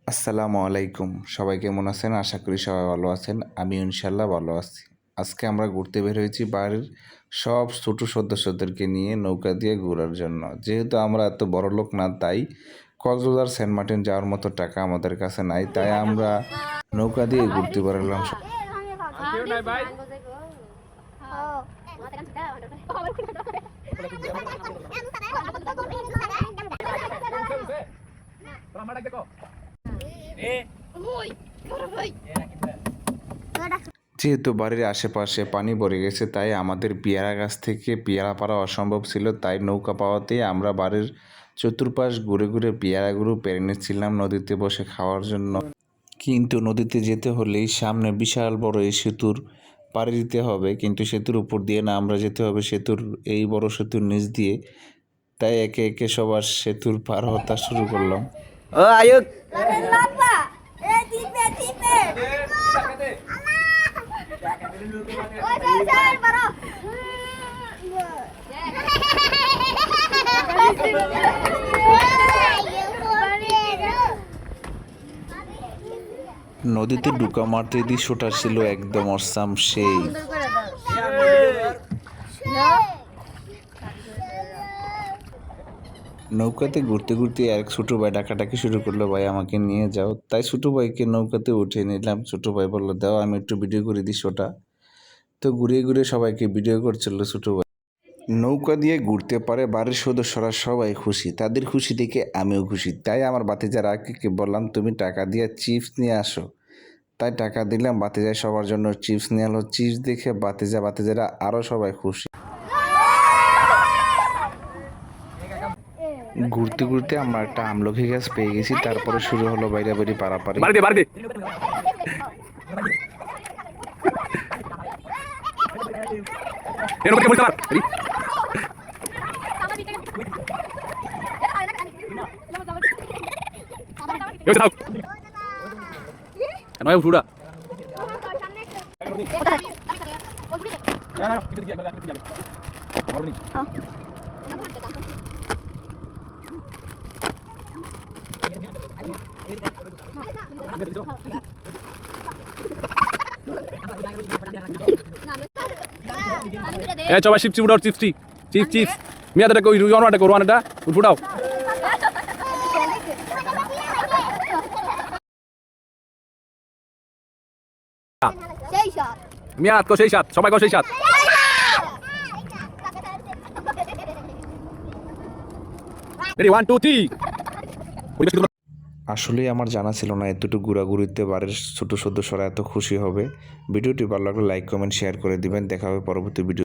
আসসালামু আলাইকুম। সবাই কেমন আছেন? আশা করি সবাই ভালো আছেন। আমি ইনশাল্লাহ ভালো আছি। আজকে আমরা ঘুরতে বের হয়েছি বাড়ির সব ছোট সদস্যদেরকে নিয়ে নৌকা দিয়ে ঘোরার জন্য। যেহেতু আমরা এত বড়লোক না, তাই কক্সবাজার সেন্ট মার্টিন যাওয়ার মতো টাকা আমাদের কাছে নাই, তাই আমরা নৌকা দিয়ে ঘুরতে বেরোলাম। যেহেতু বাড়ির আশেপাশে পানি ভরে গেছে, তাই আমাদের পেয়ারা গাছ থেকে পেয়ারা পাড়া অসম্ভব ছিল, তাই নৌকা পাওয়াতেই আমরা বাড়ির চতুর্পাশ ঘুরে ঘুরে পেয়ারাগুলো পেরে নিচ্ছিলাম নদীতে বসে খাওয়ার জন্য। কিন্তু নদীতে যেতে হলেই সামনে বিশাল বড় এই সেতুর পাড়ি দিতে হবে, কিন্তু সেতুর উপর দিয়ে না, আমরা যেতে হবে সেতুর এই বড় সেতুর নিচ দিয়ে। তাই একে একে সবার সেতুর পার হতে শুরু করলাম। ও আয়ুক নদীতে ডুকা মারতে দৃশ্যটা ছিল একদম অসাম সেই। নৌকাতে ঘুরতে ঘুরতে এক ছোটো ভাই ডাকাডাকি শুরু করলো, ভাই আমাকে নিয়ে যাও। তাই ছোটো ভাইকে নৌকাতে উঠিয়ে নিলাম। ছোটো ভাই বললো, দাও আমি একটু ভিডিও করে দৃশ্যটা। তো ঘুরিয়ে ঘুরিয়ে সবাইকে ভিডিও করছিল ছোটো ভাই। নৌকা দিয়ে ঘুরতে পারে বাড়ির সদস্যরা সবাই খুশি, তাদের খুশি দেখে আমিও খুশি। তাই আমার ভাতিজার আকিকে বললাম, তুমি টাকা দিয়ে চিপস নিয়ে আসো। তাই টাকা দিলাম, ভাতিজায় সবার জন্য চিপস নিয়ে এলো। চিপস দেখে ভাতিজারা আরও সবাই খুশি। ঘুরতে ঘুরতে আমরা একটা আমলকি গাছ পেয়ে গেছি। তারপরে শুরু হলো বাইরাবাড়ি পারাপারি। coba chips udah chips. Mi ada kau iru ada koruan ada, udah. Mi ada kau seisat, coba kau seisat. Ready 1 2 3. আসলেই আমার জানা ছিল না এতটুকু ঘোরাঘুরিতে বাড়ির ছোট সদস্যরা এত খুশি হবে। ভিডিওটি ভালো লাগলে লাইক কমেন্ট শেয়ার করে দিবেন। দেখা হবে পরবর্তী ভিডিও।